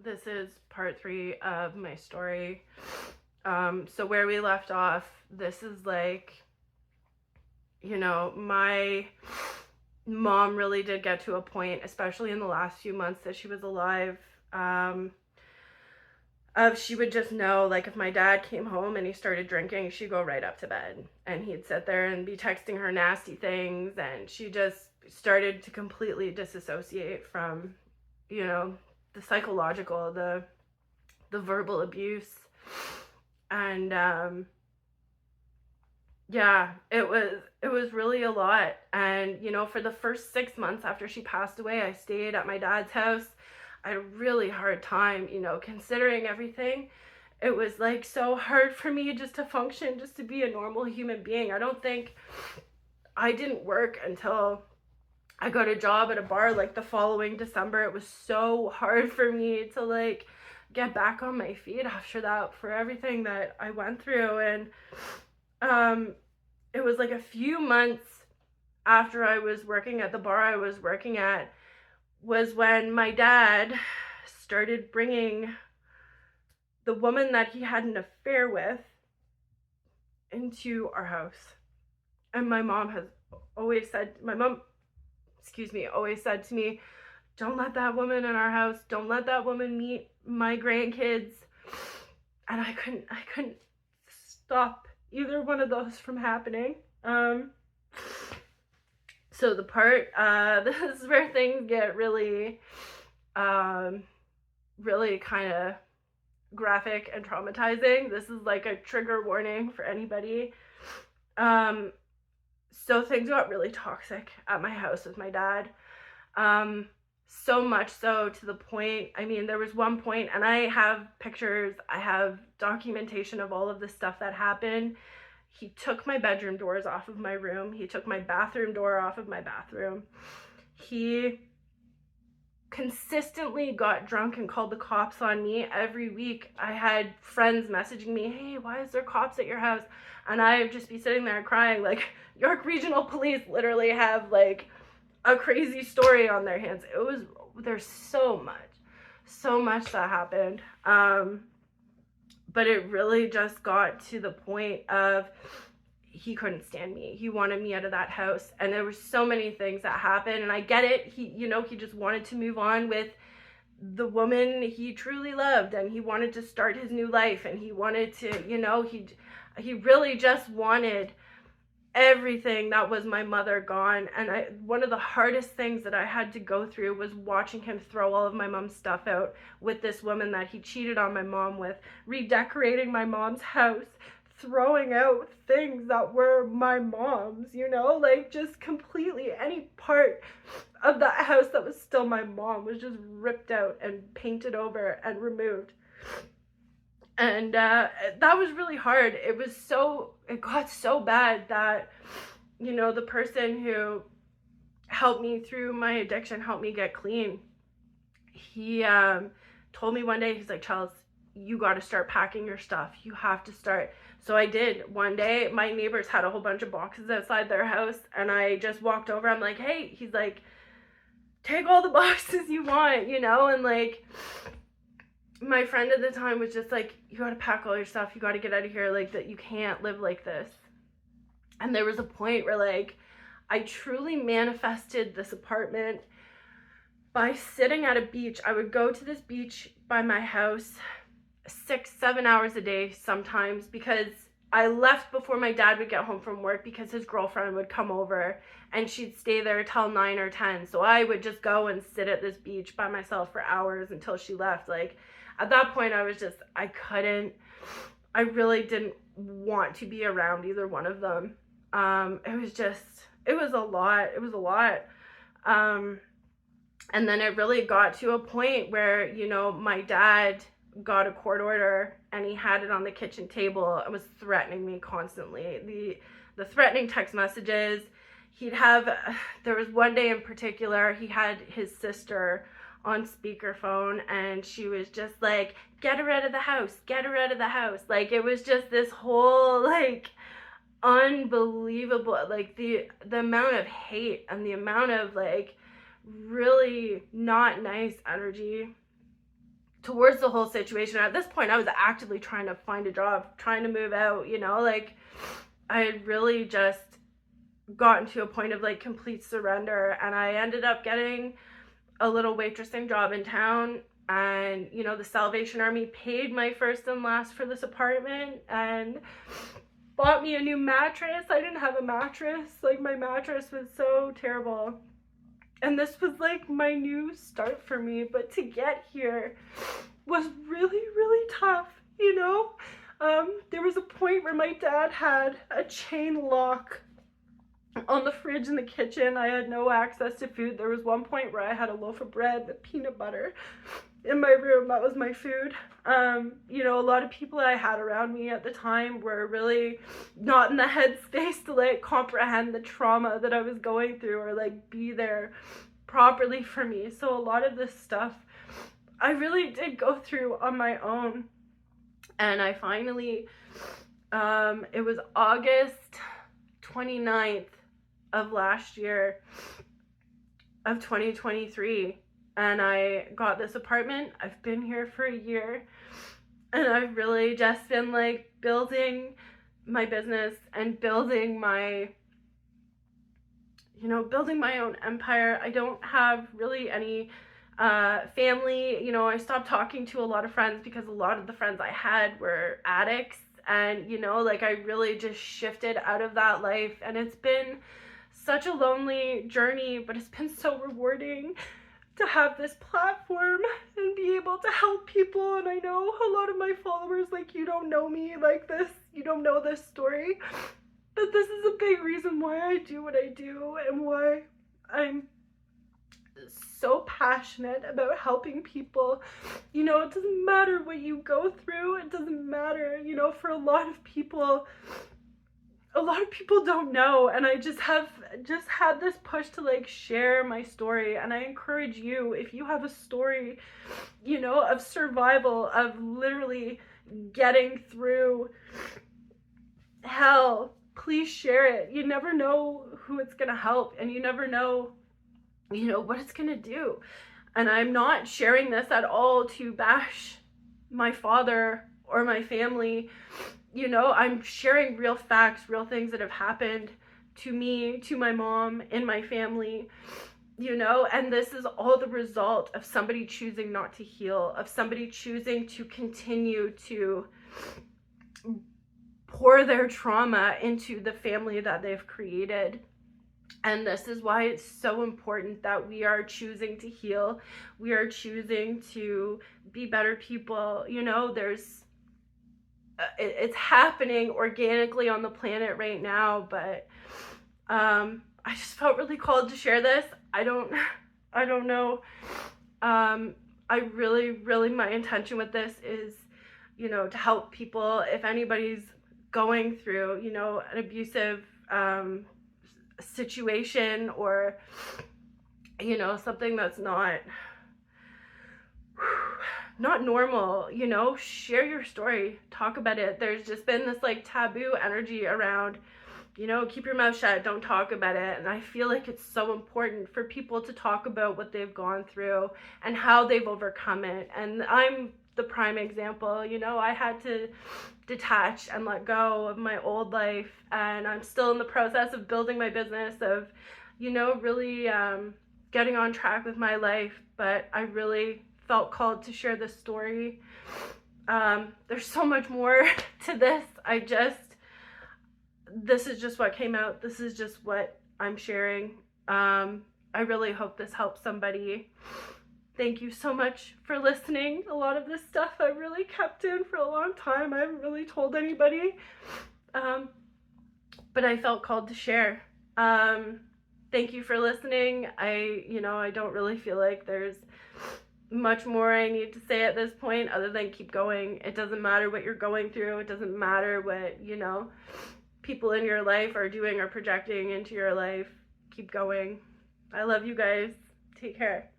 This is part 3 of my story. So where we left off, this is like, my mom really did get to a point, especially in the last few months that she was alive, of she would just know, like, if my dad came home and he started drinking, she'd go right up to bed and he'd sit there and be texting her nasty things, and she just started to completely disassociate from, you know, the psychological, the verbal abuse. And yeah, it was really a lot. And for the first 6 months after she passed away, I stayed at my dad's house. I had a really hard time, considering everything. It was like so hard for me just to function, just to be a normal human being. I didn't work until I got a job at a bar like the following December. It was so hard for me to like get back on my feet after that, for everything that I went through. And um it was like a few months after I was working at the bar I was working at was when my dad started bringing the woman that he had an affair with into our house. And my mom, excuse me, always said to me, don't let that woman in our house. Don't let that woman meet my grandkids. And I couldn't stop either one of those from happening. So the part, this is where things get really, really kind of graphic and traumatizing. This is like a trigger warning for anybody. So things got really toxic at my house with my dad. So much so to the point, I mean, there was one point, and I have pictures, I have documentation of all of the stuff that happened. He took my bedroom doors off of my room. He took my bathroom door off of my bathroom. He consistently got drunk and called the cops on me every week. I had friends messaging me, hey, why is there cops at your house? And I'd just be sitting there crying, like, York Regional Police literally have like a crazy story on their hands. There's so much that happened. But it really just got to the point of he couldn't stand me. He wanted me out of that house. And there were so many things that happened. And I get it. He just wanted to move on with the woman he truly loved. And he wanted to start his new life. And he wanted to, he really just wanted everything that was my mother gone. And one of the hardest things that I had to go through was watching him throw all of my mom's stuff out with this woman that he cheated on my mom with, redecorating my mom's house, throwing out things that were my mom's, like just completely any part of that house that was still my mom was just ripped out and painted over and removed. And that was really hard. It got so bad that the person who helped me through my addiction, helped me get clean, he told me one day, he's like, Charles, you got to start packing your stuff. You have to start. So I did. One day my neighbors had a whole bunch of boxes outside their house, and I just walked over. I'm like, hey, he's like, take all the boxes you want, and like, my friend at the time was just like, you gotta pack all your stuff, you gotta get out of here, like, that you can't live like this. And there was a point where like I truly manifested this apartment by sitting at a beach. I would go to this beach by my house 6-7 hours a day sometimes, because I left before my dad would get home from work, because his girlfriend would come over and she'd stay there till 9 or 10. So I would just go and sit at this beach by myself for hours until she left. Like, at that point, I really didn't want to be around either one of them. It was a lot. It was a lot. And then it really got to a point where, my dad got a court order and he had it on the kitchen table and was threatening me constantly. The threatening text messages, there was one day in particular, he had his sister on speakerphone and she was just like, get her out of the house, get her out of the house. Like, it was just this whole like unbelievable, like the amount of hate and the amount of like really not nice energy towards the whole situation. At this point, I was actively trying to find a job, trying to move out, you know, like I had really just gotten to a point of like complete surrender, and I ended up getting a little waitressing job in town. And you know, the Salvation Army paid my first and last for this apartment and bought me a new mattress. I didn't have a mattress. Like, my mattress was so terrible, and this was like my new start for me. But to get here was really, really tough, you know. There was a point where my dad had a chain lock on the fridge in the kitchen. I had no access to food. There was one point where I had a loaf of bread with peanut butter in my room. That was my food. You know, a lot of people I had around me at the time were really not in the headspace to like comprehend the trauma that I was going through or like be there properly for me. So a lot of this stuff I really did go through on my own. And I finally, it was August 29th of last year of 2023, and I got this apartment. I've been here for a year, and I've really just been like building my business and building my, you know, building my own empire. I don't have really any family. You know, I stopped talking to a lot of friends because a lot of the friends I had were addicts, and you know, like I really just shifted out of that life, and it's been such a lonely journey, but it's been so rewarding to have this platform and be able to help people. And I know a lot of my followers, like, you don't know me like this, you don't know this story, but this is a big reason why I do what I do and why I'm so passionate about helping people. You know, it doesn't matter what you go through, it doesn't matter, you know, for a lot of people don't know, and I just had this push to like share my story. And I encourage you, if you have a story, you know, of survival, of literally getting through hell, please share it. You never know who it's gonna help, and you never know, you know, what it's gonna do. And I'm not sharing this at all to bash my father or my family. You know, I'm sharing real facts, real things that have happened to me, to my mom, in my family, you know, and this is all the result of somebody choosing not to heal, of somebody choosing to continue to pour their trauma into the family that they've created. And this is why it's so important that we are choosing to heal. We are choosing to be better people. You know, it's happening organically on the planet right now, but I just felt really called to share this. I don't know. I really, my intention with this is, you know, to help people. If anybody's going through, you know, an abusive situation, or, you know, something that's not normal, you know, share your story, talk about it. There's just been this like taboo energy around, you know, keep your mouth shut, don't talk about it. And I feel like it's so important for people to talk about what they've gone through and how they've overcome it. And I'm the prime example. You know, I had to detach and let go of my old life, and I'm still in the process of building my business, of, you know, really getting on track with my life. But I really felt called to share this story. There's so much more to this. This is just what came out. This is just what I'm sharing. I really hope this helps somebody. Thank you so much for listening. A lot of this stuff I really kept in for a long time. I haven't really told anybody, but I felt called to share. Thank you for listening. I don't really feel like there's much more I need to say at this point other than keep going. It doesn't matter what you're going through. It doesn't matter what, you know, people in your life are doing or projecting into your life. Keep going. I love you guys. Take care.